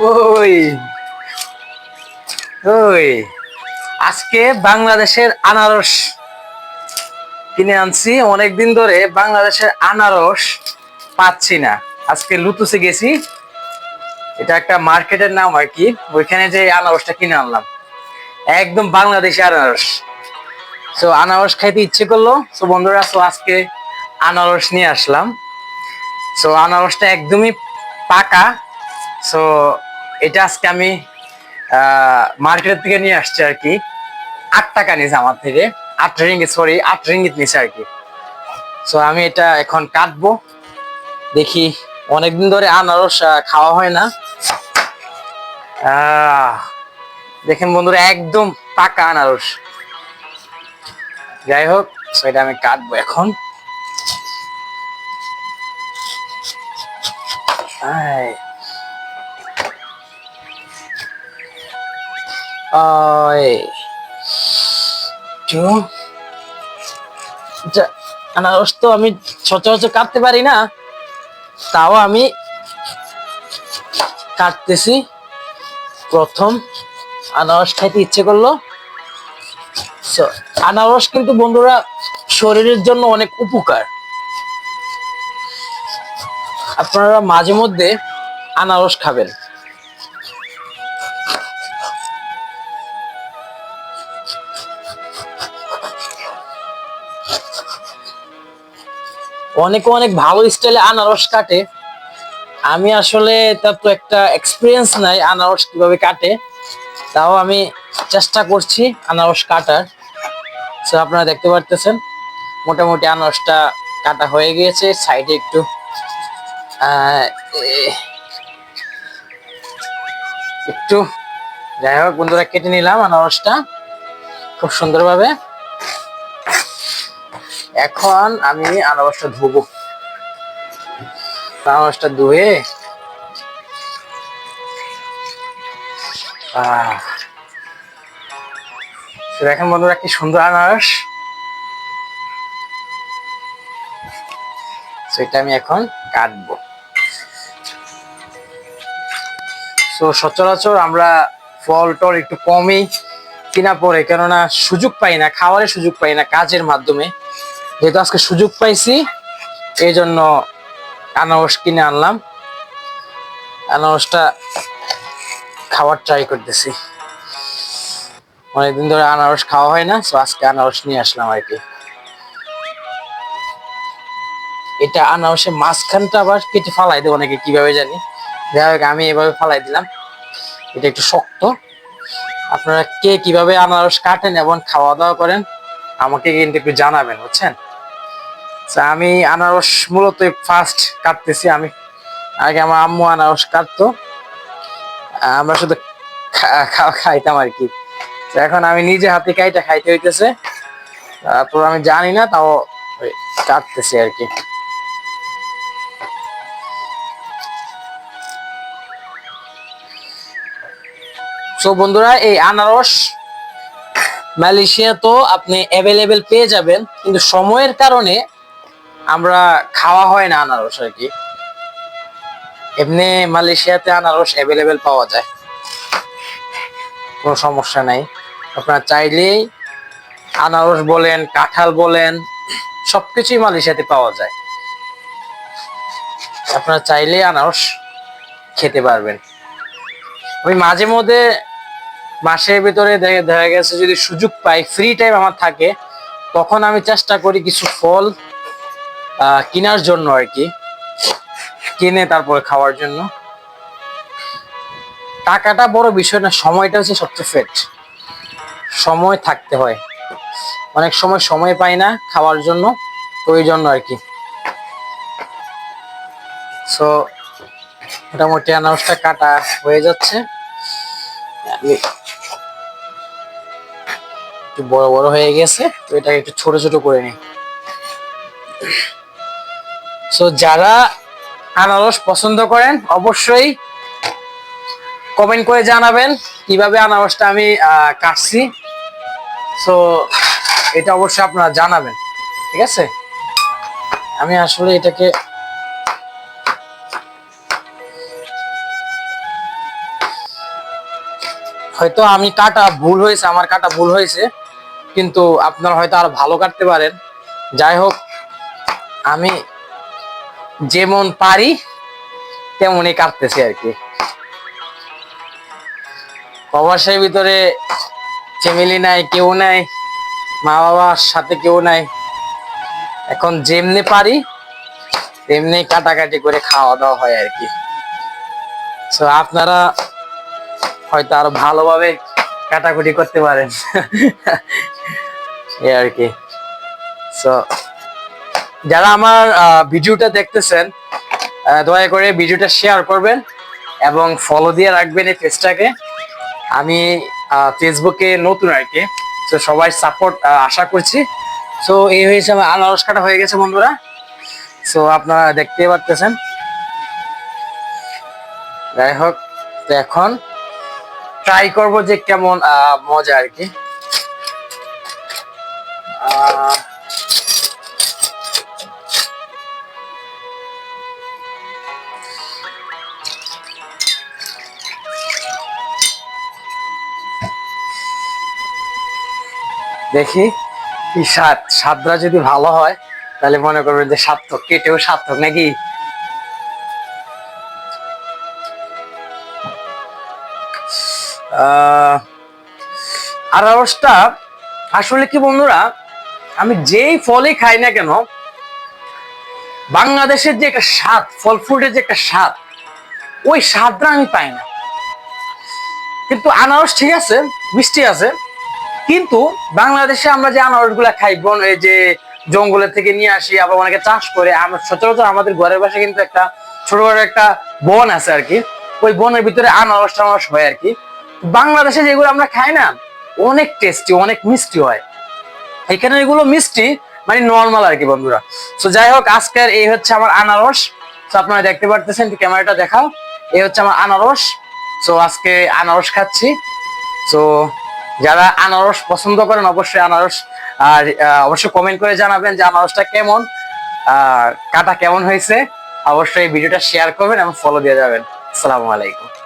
ওই ওই আজকে বাংলাদেশের আনারস কিনে আনছি। অনেকদিন ধরে বাংলাদেশের আনারস পাচ্ছি না। আজকে লুতুসে গেছি, এটা একটা মার্কেটের নাম আর কি, ওইখানে যে আনারসটা কিনে আনলাম একদম বাংলাদেশি আনারস। তো আনারস খাইতে ইচ্ছে করলো, তো বন্ধুরা তো আজকে আনারস নিয়ে আসলাম। তো আনারসটা একদমই পাকা। তো এটা আজকে আমি মার্কেট থেকে নিয়ে আসছি আর কি। 8 টাকা নিয়েছে আমার থেকে, 8 রিঙ্গিত, সরি 8 রিঙ্গিত নিয়েছে আর কি। তো আমি এটা এখন কাটবো, দেখি। অনেকদিন ধরে আনারস খাওয়া হয় না। দেখেন বন্ধুরা, একদম পাকা আনারস। যাই হোক, সেটা আমি কাটবো এখন। আনারস তো আমি সচরাচর কাটতে পারি না, তাও আমি কাটতেছি। প্রথম আনারস খাইতে ইচ্ছে করলো। আনারস কিন্তু বন্ধুরা শরীরের জন্য অনেক উপকার। আপনারা মাঝে মধ্যে আনারস খাবেন। অনেকে অনেক ভালো স্টাইলে আনারস কাটে। আমি আসলে তার তো একটা এক্সপিরিয়েন্স নাই আনারস কিভাবে কাটে, তাও আমি চেষ্টা করছি আনারস কাটার। তো আপনারা দেখতে পারতেছেন মোটামুটি আনারসটা কাটা হয়ে গিয়েছে। সাইডে একটু একটু যাই হোক বন্ধুরা, কেটে নিলাম আনারসটা খুব সুন্দরভাবে। এখন আমি আনারসটা ধুবো। আনারসটা ধুয়ে দেখেন বন্ধুরা, কি সুন্দর আনারস। সেটা আমি এখন কাটবো। তো সচরাচর আমরা ফল টল একটু কমই কিনা পড়ে, কেননা সুযোগ পাই না, খাওয়ারের সুযোগ পাই না কাজের মাধ্যমে। যেহেতু আজকে সুযোগ পাইছি, এই জন্য আনারস কিনে আনলাম। আনারসটা খাওয়ার ট্রাই করতেছি। অনেকদিন ধরে আনারস খাওয়া হয় না, তো আজকে আনারস নিয়ে আসলাম আর কি। এটা আনারসের মাঝখানটা আবার কেটে ফালাই দেবো অনেকে কিভাবে জানি, যাই হোক আমি এভাবে ফালাই দিলাম। এটা একটু শক্ত। আপনারা কে কিভাবে আনারস কাটেন এবং খাওয়া দাওয়া করেন আমাকে কিন্তু একটু জানাবেন, বুঝছেন। আমি আনারস মূলত ফার্স্ট কাটতেছি আমি। আগে আমার আম্মু আনারস কাটতো, আমরা শুধু খাইতাম আর কি। এখন আমি নিজে হাতে কাইটা খাইতে হইতেছে, তারপর আমি জানি না, তাও কাটতেছি আর কি। তো বন্ধুরা, এই আনারস মালয়েশিয়া তো আপনি অ্যাভেলেবেল পেয়ে যাবেন, কিন্তু সময়ের কারণে আমরা খাওয়া হয় না আনারস আর কি। এমনি মালয়েশিয়াতে আনারস অ্যাভেলেবেল পাওয়া যায়, কোনো সমস্যা নাই। আপনারা চাইলেই আনারস বলেন, কাঁঠাল বলেন, সবকিছুই মালয়েশিয়াতে পাওয়া যায়। আপনারা চাইলেই আনারস খেতে পারবেন। আমি মাঝে মধ্যে মাসের ভিতরে দেখা গেছে যদি সুযোগ পাই, ফ্রি টাইম আমার থাকে, তখন আমি চেষ্টা করি কিছু ফল কেনার জন্য আর কি, কিনে তারপরে খাওয়ার জন্য। টাকাটা বড় বিষয় না, সময়টা হচ্ছে সবচেয়ে ফেট। সময় থাকতে হয়, অনেক সময় সময় পাই না খাওয়ার জন্য, তো ওই জন্য আর কি। সো মোটামুটি আনারসটা কাটা হয়ে যাচ্ছে। আমি একটু বড় বড় হয়ে গেছে, তো এটাকে একটু ছোট ছোট করে নিই। সো যারা আনারস পছন্দ করেন অবশ্যই কমেন্ট করে জানাবেন কিভাবে আনারসটা আমি কাটছি। সো এটা অবশ্যই আপনারা জানাবেন, ঠিক আছে। আমি আসলে এটাকে হয়তো আমি কাটা ভুল হয়েছে, আমার কাটা ভুল হয়েছে, কিন্তু আপনারা হয়তো আরো ভালো কাটতে পারেন। যাই হোক, আমি যেমন পারি তেমনই কাটতেছি আর কি। প্রবাসের ভিতরে ফ্যামিলি নাই, কেউ নাই, মা বাবার সাথে কেউ নাই। এখন যেমনি পারি তেমনি কাটাকাটি করে খাওয়া দাওয়া হয় আর কি। তো আপনারা হয়তো আরো ভালোভাবে কাটাকুটি করতে পারেন এই আর কি। তো যারা আমার ভিডিওটা দেখতেছেন, দয়া করে ভিডিওটা শেয়ার করবেন এবং ফলো দিয়ে রাখবেন এই পেজটাকে। আমি ফেসবুকে নতুন আর কি, তো সবাই সাপোর্ট আশা করছি। তো এই হয়েছে আমার আনারস কাটা হয়ে গেছে বন্ধুরা। তো আপনারা দেখতেই পারতেছেন। যাই হোক, তো এখন ট্রাই করব যে কেমন মজা আর কি। দেখি কি স্বাদটা যদি ভালো হয় তাহলে মনে করবেন যে সার্থক, কেটেও সার্থক নাকি। আনারসটা আসলে কি বন্ধুরা, আমি যেই ফলই খাই না কেন, বাংলাদেশের যে একটা স্বাদ, ফল ফ্রুটের যে একটা স্বাদ, ওই স্বাদটা আমি পাই না। কিন্তু আনারস ঠিক আছে, মিষ্টি আছে, কিন্তু বাংলাদেশে আমরা যে আনারস গুলা খাই, বন এই যে জঙ্গলের থেকে নিয়ে আসি, আবার অনেকে চাষ করে, আমরা সচরাচর আমাদের ঘরের পাশে কিন্তু একটা ছোট বড় একটা বন আছে আর কি, ওই বনের ভিতরে আনারস টানারস হয় আর কি। বাংলাদেশে যেগুলো আমরা খাই না, অনেক টেস্টি, অনেক মিষ্টি হয়। এখানে এগুলো মিষ্টি মানে নর্মাল আর কি বন্ধুরা। তো যাই হোক, আজকের এই হচ্ছে আমার আনারস। তো আপনারা দেখতে পারতেছেন, ক্যামেরাটা দেখাও, এই হচ্ছে আমার আনারস। তো আজকে আনারস খাচ্ছি। তো যারা আনারস পছন্দ করেন অবশ্যই আনারস, আর অবশ্যই কমেন্ট করে জানাবেন যে আনারসটা কেমন, কাটা কেমন হয়েছে। অবশ্যই ভিডিওটা শেয়ার করবেন এবং ফলো দিয়ে যাবেন। আসসালামু আলাইকুম।